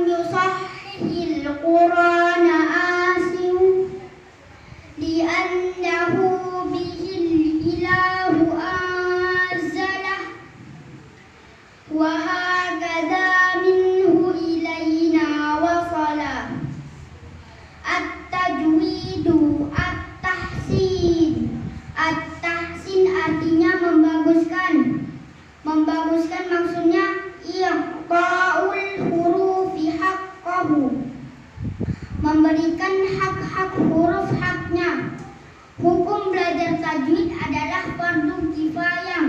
يصحح القرآن آسم لأنه به الإله أنزله وهكذا منه إلينا وصل التجويد التحسين. At-tahsin artinya membaguskan. Membaguskan maksudnya i'ta'ul hurufi haqqahu, memberikan hak-hak huruf haknya. Hukum belajar tajwid adalah fardu kifayah,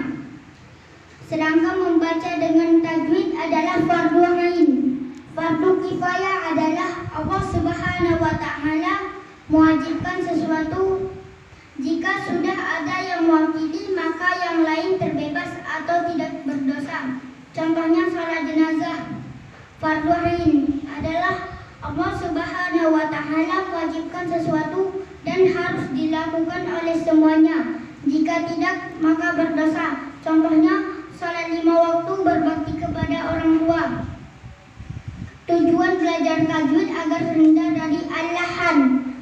sedangkan membaca dengan tajwid adalah fardu ain. Fardu kifayah adalah Allah Subhanahu wa taala mewajibkan sesuatu. Jika sudah ada yang mewakili, maka yang lain terbebas atau tidak berdosa. Contohnya salat jenazah. Fardu ain adalah Allah Subhanahu wa taala mewajibkan sesuatu dan harus dilakukan oleh semuanya. Jika tidak, maka berdosa. Contohnya salat 5 waktu, berbakti kepada orang tua. Tujuan belajar tajwid agar terhindar dari al-lahan.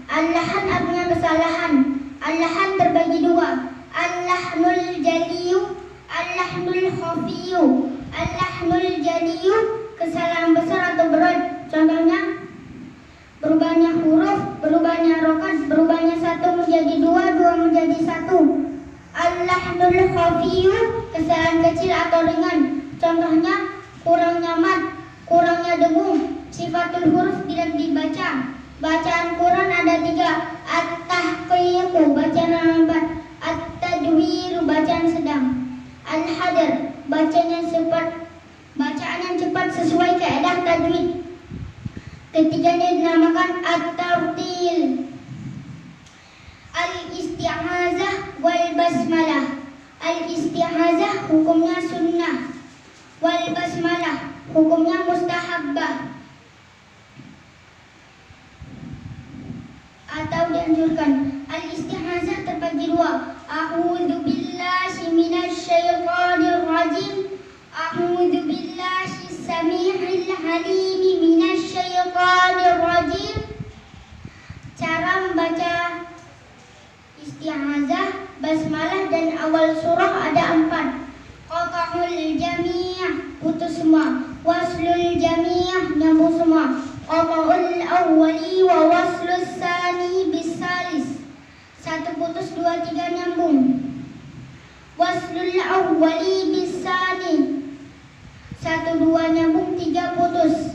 Al-lahan artinya kesalahan. Al-lahan terbagi dua, al-lahnul jaliyu, al-lahnul khafiyu. Al-lahnul jaliyu kesalahan besar atau berat. Contohnya berubahnya huruf, berubahnya harokat, berubahnya 1 menjadi 2, 2 menjadi 1. Al-lahnul khafiyu kesalahan kecil atau ringan. Contohnya kurangnya mad, kurangnya dengung, sifatul huruf tidak dibaca. Bacaan Quran ada 3, at-tahqiqu bacaan lambat, at-tadwiru bacaan sedang, al-hadr bacaan yang cepat sesuai kaidah tajwid. Ketiganya dinamakan at-tartil. Al-isti'azah wal basmalah. Al-isti'azah hukumnya sunnah, wal basmalah hukumnya mustahabbah atau dianjurkan. Al-isti'azah terbagi dua, a'udzu billahi minasyaitonir rajim, a'udzu billahi samii'il 'aliim minasyaitonir rajim. Cara membaca isti'azah, basmalah dan awal surah ada 4. Qata'ul jami', putus semua. Waslul jami', nyambung semua. Qata'ul awwali wa waslus tsani bisalis, 1 putus 2 3 nyambung. Waslul awwali bisani, 1 2 nyambung 3 putus.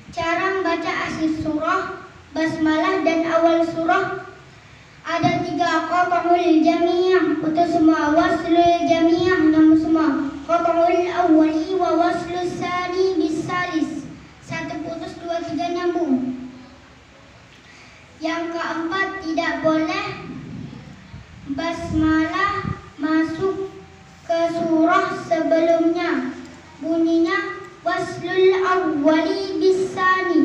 Cara membaca akhir surah, basmalah dan awal surah ada 3. Qata'ul jami', putus semua. Waslul jami', nyambung semua. Qata'ul awwali wa waslus tsani bisalis, 1 putus 2 3 nyambung. Yang keempat, tidak boleh basmalah masuk ke surah sebelumnya. Bunyinya waslul awwali bisani.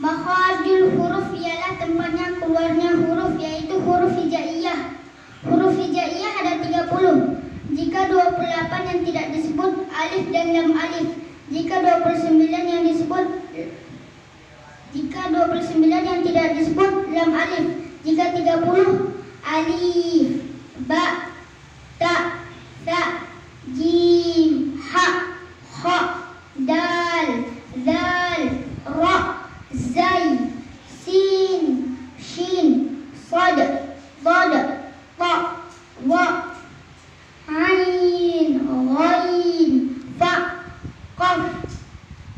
Makharijul huruf ialah tempatnya keluarnya huruf, yaitu huruf hijaiyah. Huruf hijaiyah ada 30. Jika 28 yang tidak disebut alif dan lam alif. Jika 29 yang tidak disebut lam alif. Jika 30 alif, ba, ta, sa, jim, ha, kha, dal, zal, ra, zai, sin, shin, sad, dad, ta, wa, ain, ghain, fa, qaf,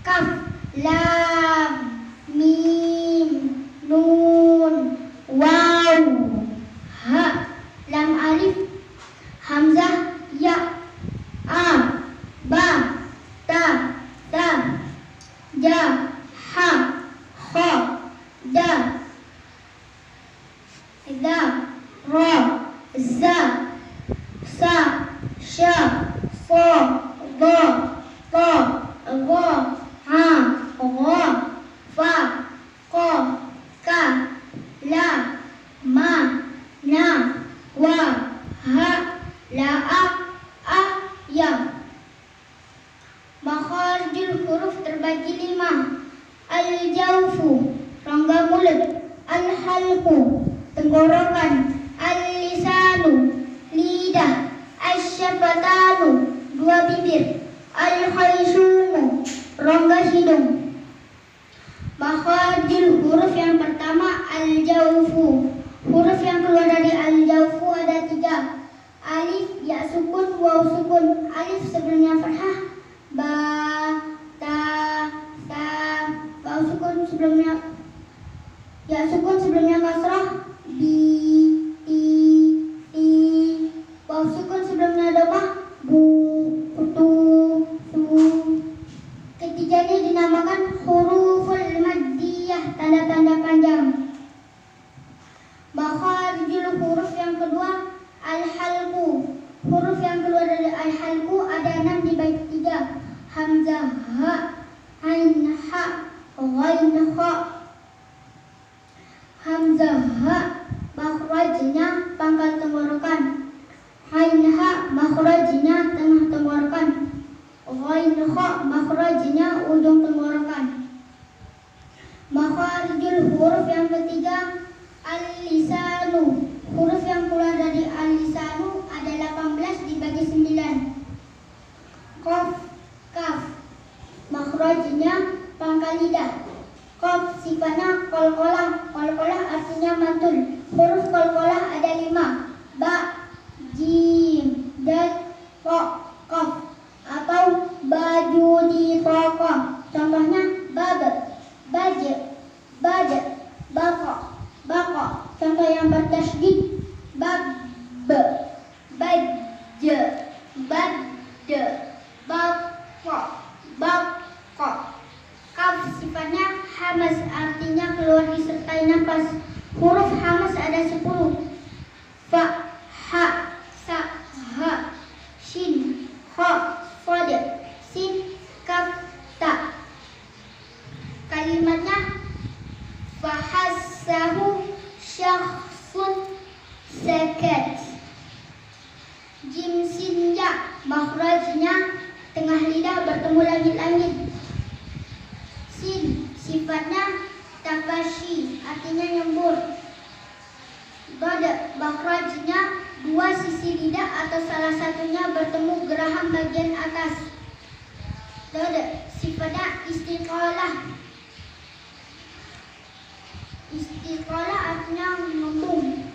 kaf, lam, mim, nun, waw, ha, lam alif, hamzah, ya, a. dibagi 5. Al-jawfu, rongga mulut. Al-halqu, tenggorokan. Al-lisanu, lidah. Asy-syafatanu, 2 bibir. Al-khaysumu, rongga hidung. Makharijul huruf yang pertama al-jawfu. Huruf yang keluar dari al-jawfu ada 3. Alif, ya sukun, waw sukun. Alif sebelumnya fathah, ba, ta, sa. Waw sukun sebelumnya, ya sukun sebelumnya kasrah, bi, ti, ti. Waw sukun sebelumnya dhammah, bu, tu, su. Ketiganya dinamakan huruful maddiyah, tanda-tanda panjang. Makharijul huruf yang kedua al-halqu. Huruf yang keluar dari al-halqu ada 6 dibagi 3. Hamzah, ha, ain, ha, ghain, kha. Hamzah, ha, makhrajnya pangkal tenggorokan. Ain, ha, makhrajnya tengah tenggorokan. Ghain, kha, makhrajnya ujung tenggorokan. Makharijul huruf yang ketiga al-lisanu. Huruf yang keluar dari al-lisanu ada 18 dibagi 9. Qaf, kaf, makhrajnya pangkal lidah. Qaf sifatnya qalqalah. Qalqalah artinya mantul. Huruf qalqalah ada 5. Ba, jim, dal, qa, qaf. Atau baju di toko. Contohnya bab, baj, bad, baqa, baqa. Contoh yang bertasydid bab, baj, bad, baqa, baqa. Kaf sifatnya hamas, artinya keluar disertai nafas. Huruf hamas ada 10. Fa, ha, sa, ha, shin, kha, sad, sin, kaf, ta. Kalimatnya fahassahu syakhsun sakat. Jim, sin, ya, makhrajnya tengah lidah bertemu langit-langit. Sin sifatnya tafashi, artinya nyembur. Dod, makhrajnya 2 sisi lidah atau salah satunya bertemu geraham bagian atas. Dod sifatnya istiqalah. Istiqalah artinya ngembung.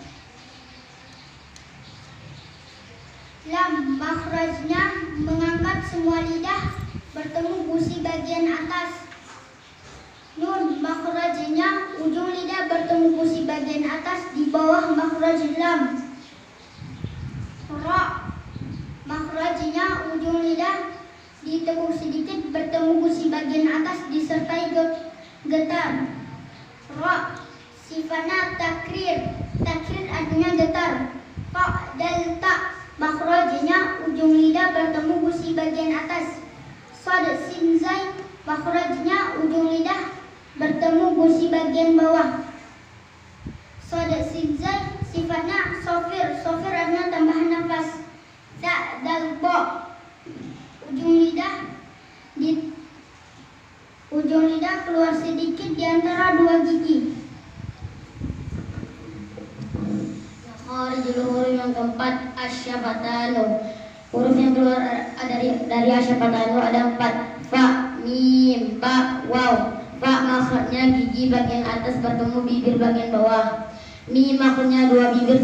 Lam, makhrajnya mengangkat semua lidah bertemu gusi bagian atas. Nun, makhrajnya ujung lidah bertemu gusi bagian atas di bawah makhraj lam. Ra, makhrajnya ujung lidah ditekuk sedikit bertemu gusi bagian atas disertai getar. Ra sifatnya takrir. Takrir artinya getar. Ta, dal, ta, makhrajnya ujung lidah bertemu gusi bagian atas. Sad, sin, zai, makhrajnya ujung lidah bertemu gusi bagian bawah. Sad, sin, zai sifatnya sofir. Sofir artinya tambahan nafas. Da, dal, bo, ujung lidah keluar sedikit di antara 2 gigi. Makharijul huruf yang keempat asyafatanu. Huruf yang keluar dari asyafatanu ada 4. Fa, mim, ba, waw. Fa makhrajnya gigi bagian atas bertemu bibir bagian bawah. Mim makhrajnya 2 bibir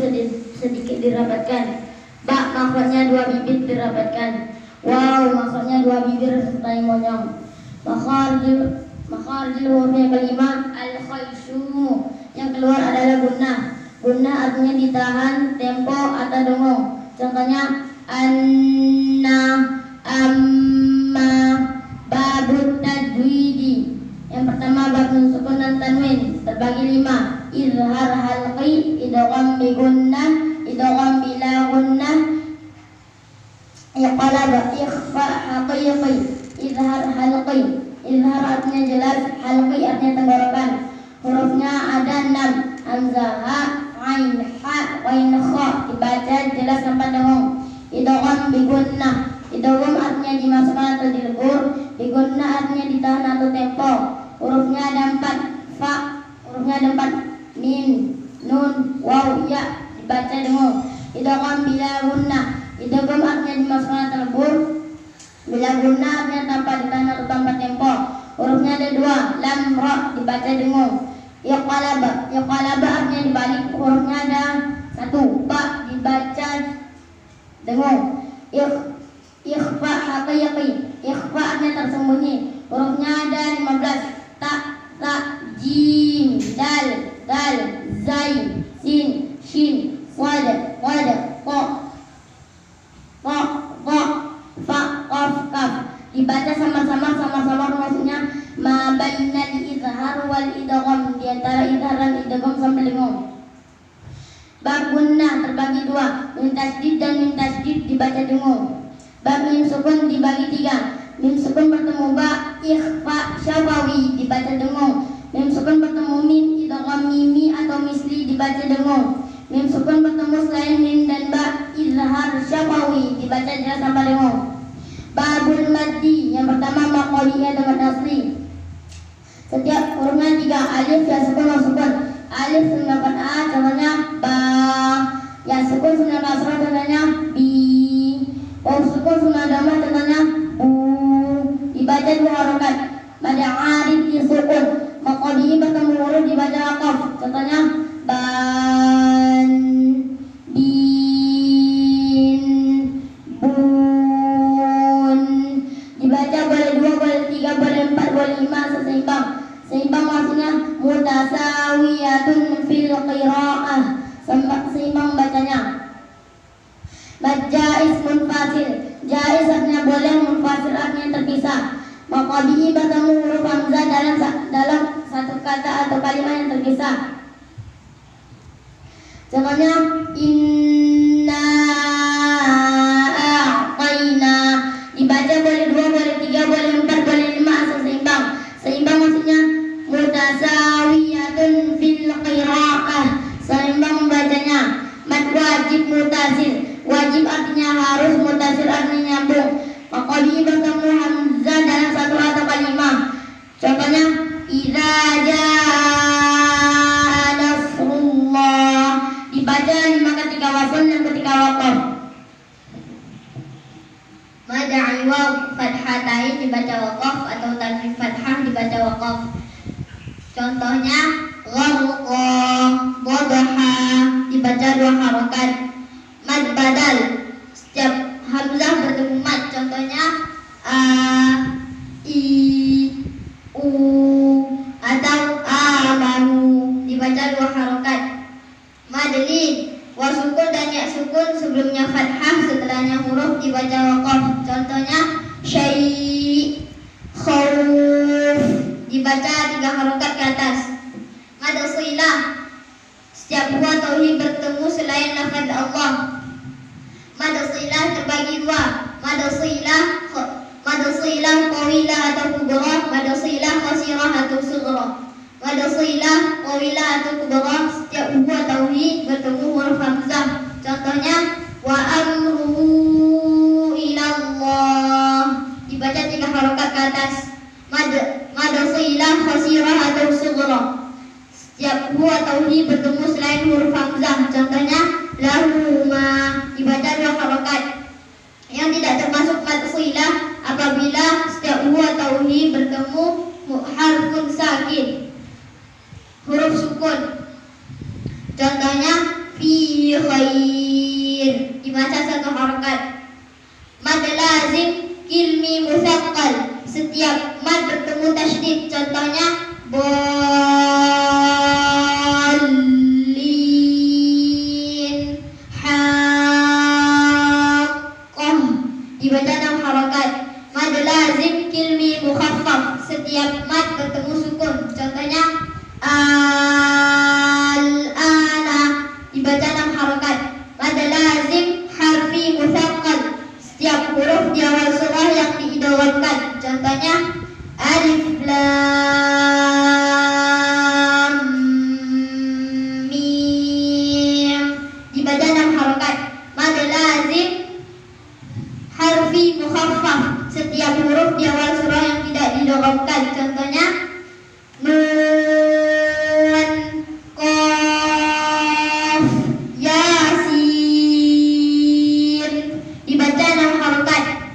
sedikit dirapatkan. Ba makhrajnya 2 bibir dirapatkan. Waw makhrajnya 2 bibir serta monyong. Makharijul huruf yang kelima al-khaysumu. Yang keluar adalah gunnah. Gunnah artinya ditahan, tempo atau dengong. Contohnya anna, amma, babut tajwidi. Yang pertama bab nun sukun dan tanwin terbagi 5. Izhar halqi, idgham bi gunnah, idgham bila gunnah, iqlab, ikhfa haqiqi. Izhar halqi. Izhar artinya jelas, halqi artinya tenggorokan. Hurufnya ada 6. Hamzah, ha, ain, ha, ghain, kha. Dibaca jelas tanpa dengong. Idgham bi gunnah. Idgham artinya dimasukkan atau dilebur. Digunna artinya ditahan atau tempo. Hurufnya ada 4. Fa, hurufnya ada 4. Min, nun, waw, ya, dibaca dengung. Idgham bila gunna. Idgham artinya dimasukkan terlebur. Bila gunna artinya tanpa ditahan atau tanpa tempo. Hurufnya ada 2. Lam, ra, dibaca dengung. Iqalaba, iqalaba artinya dibalik. Hurufnya ada 1. Ba, dibaca dengung. Ikhfa, haqiqi. Ikhfa artinya tersembunyi. Hurufnya ada 15. Ta, jim, dal, zai, sin, shin, wad, ko, fa, qaf, kaf. Dibaca sama-sama maksudnya ma bainal izhar wal idgham, di antara izhar dan idgham sambil dengung. Bab gunnah terbagi 2, min tasdid dan min tasdid dibaca dengung. Bab mim sukun dibagi 3. Mim sukun bertemu ba, ikhfa, syafawi dibaca dengung. Mim sukun bertemu min, idgham mimi atau misli dibaca dengung. Mim sukun bertemu selain mim dan ba, izhar, syafawi dibaca jelas tanpa dengung. Babul maddi, yang pertama maqaliyah dengan asli. Setiap hurufnya 3, alif, ya sukun, wa sukun. Alif sunnakan a, contohnya ba. Ya sukun sunnah kasrah, contohnya bi. Waw sukun sunnah dhamma, contohnya bu. Dibaca 2 harokat. Mada arif di sukun. Maqaliyah bertemu huruf dibaca waqaf, contohnya ban, bin, bun. Dibaca boleh 2, boleh 3, boleh 4, boleh 5, seimbang. Seimbang maksudnya mutasawiyatun fil qiraah, seimbang bacanya. Jaiz munfasil. Jaiz artinya boleh, munfasil artinya terpisah. Maqabihi bertemu huruf hamzah dalam satu kata atau kalimat yang terpisah. Contohnya inna a'tayna. Dibaca boleh 2, boleh 3, boleh 4, boleh 5 asal seimbang. Seimbang maksudnya mutasawiyatun fil qiraah, seimbang bacanya. Mad wajib mutasil. Wajib artinya harus, mutasil artinya nyambung. Maqabihi bertemu hamzah dalam satu atau kalimat. Contohnya idza jaa nasrullah. Dibaca 5 ketika wasl dan ketika waqaf. Mada'i waw fathatain dibaca waqaf atau tanwin fathah dibaca waqaf. Contohnya gharqa, wadha dibaca 2 harokat. Mad badal, setiap hamzah bertemu mad, contohnya a, i, u atau amanu dibaca 2 harokat. Madlin, wasukun dan ya sukun sebelumnya fathah setelahnya huruf dibaca waqaf. Contohnya syai', khawf dibaca 3 harokat ke atas. Mad silah, setiap buah tauhid bertemu selain lafaz Allah. Mad silah terbagi 2, mad silah qawilah atau kubra, mad silah qasirah atau sughra. Mad silah qawilah atau kubra, setiap buah tauhid bertemu huruf hamzah. Contohnya wa amruhu ilallah dibaca 3 harokat ke atas. Mad silah qasirah atau sughra, setiap buah tauhid bertemu selain huruf hamzah. Contohnya lahuma dibaca 2 harokat. Yang tidak termasuk mad silah apabila setiap buah tauhid bertemu harfun sakin, huruf sukun. Contohnya fi khair dibaca 1 harokat. Mad lazim kilmi musaqqal, setiap mad bertemu tasydid. Contohnya bolin, haqqah dibaca 6 harokat. Mad lazim kilmi mukhaffaf, setiap mad bertemu sukun. Contohnya al-ana dibaca 6 harokat. Mad lazim harfi musaqqal, setiap huruf di awal surah yang diidghamkan. Contohnya alif lam mim dibaca 6 harokat. Mad lazim harfi mukhaffaf, setiap huruf di awal surah yang dihurufkan. Contohnya nun, qaf, yasin dibaca 6 harokat.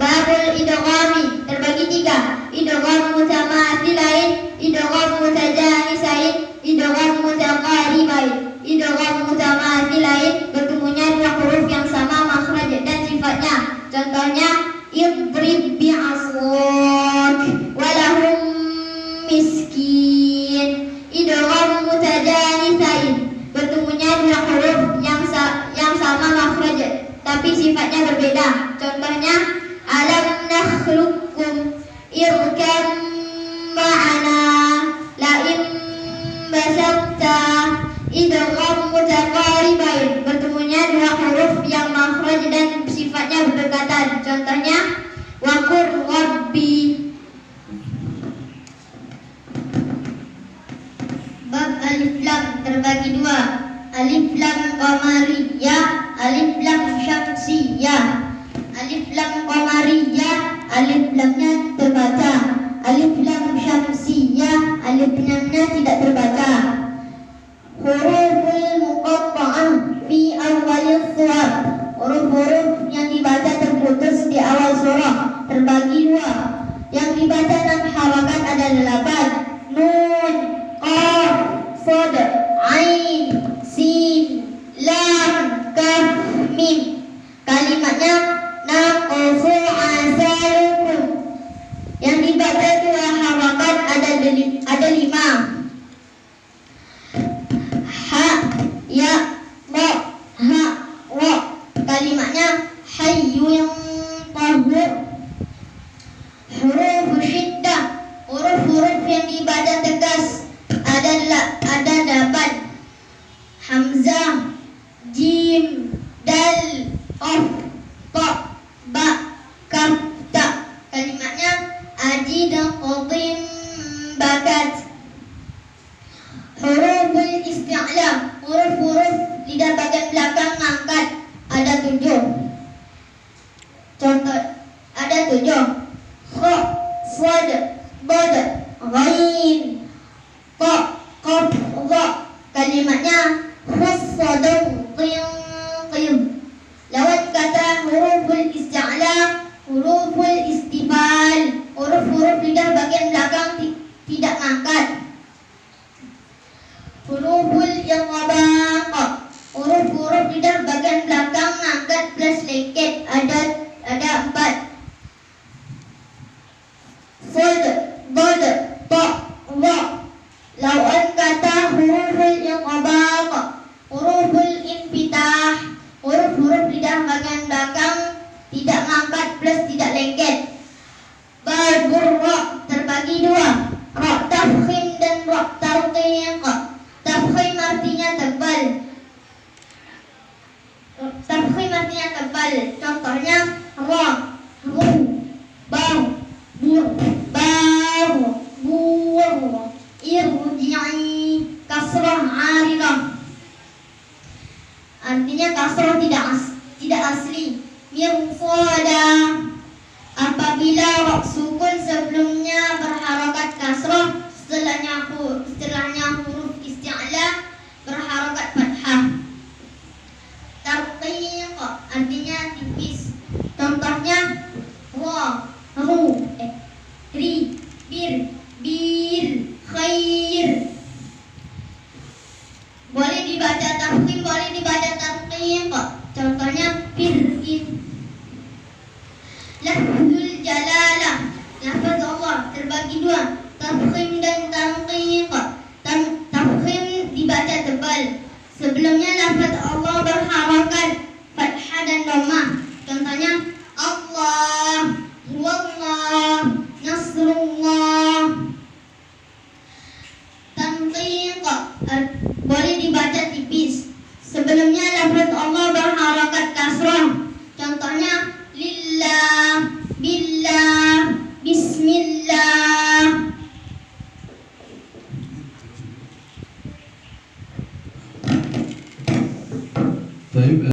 Babul idghami terbagi 3. Idgham mutamathilain, idgham mutajanisain, idgham mutaqaribain. Idgham mutamathilain bertemunya 2 huruf yang sama makhraj dan sifatnya. Contohnya idrib bi'aswak walahum miskin. Idgham mutajanisain bertemunya 2 huruf yang sama makhraj tapi sifatnya berbeda. Contohnya alam nakhluqukum irkam ma'ana la'im basatta. Idgham mutaqaribain bertemunya 2 huruf yang makhraj dan sifatnya berdekatan. Contohnya waqur rabbi. Bab alif lam terbagi 2. Alif lam qamariyah, alif lam syamsiyah. Alif lam qamariyah, alif lamnya terbaca. Alif lam syamsiyah, alif lamnya tidak terbaca. Huruful muqatta'ah fi awal surah. Huruf-huruf yang dibaca terputus di awal surah terbagi 2. Yang dibaca 6 harakat ada 8. Nun, qaf, sad, ain, sin, lam, kaf, mim. Kalimatnya naqfu asalukum. Yang dibaca 2 harakat ada 5. Ha, ya, ra, ha, ra. Kalimatnya hayyun tahur. Huruf syiddah, huruf-huruf yang dibaca tegas ada 8. Hamzah, jim, dal, qaf, ta, ba, kaf, ta. Kalimatnya ajid, qadim, bakat. Huruful isti'la, huruf-huruf lidah bagian belakang ngangkat ada 7. Contoh ada 7. Kha, sad, bad, ghain, ta, qaf, dha. Kalimatnya khussadun qim. Lawan kata huruful isti'la, huruful istifal, huruf-huruf lidah bagian belakang tidak ngangkat. Huruful iqbaq, huruf-huruf lidah bagian belakang ngangkat plus lengket ada 4. Sad, bad, ta, dha. Lawan kata huruful iqbaq, huruful infitah, huruf-huruf lidah bagian belakang tidak ngangkat plus tidak lengket. Babur ra terbagi 2. Ra tafkhim dan ra tarqiq. Tafkhim artinya tebal. Contohnya ra, ru, bau, bur, bau, bur. Irji'i, kasrah aridah. Artinya kasrah tidak asli. Mirfada, apabila ra sukun sebelumnya berharakat kasrah, setelahnya huruf isti'la berharakat fathah. Tarqiq artinya tipis. Contohnya wa, ru, ri, bir, khair. Boleh dibaca tafkhim, boleh dibaca tarqiq. Contohnya fir'in. Lafzul jalalah, lafaz Allah terbagi 2. Tafkhim dan tarqiq. Tafkhim dibaca tebal. Sebelumnya lafaz Allah berharakat fathah dan dhammah. Contohnya Allah, huwallah, nasrullah. Tarqiq boleh dibaca tipis. Sebelumnya lafaz Allah berharakat kasrah. Contohnya lillah, billah, bismillah. طيب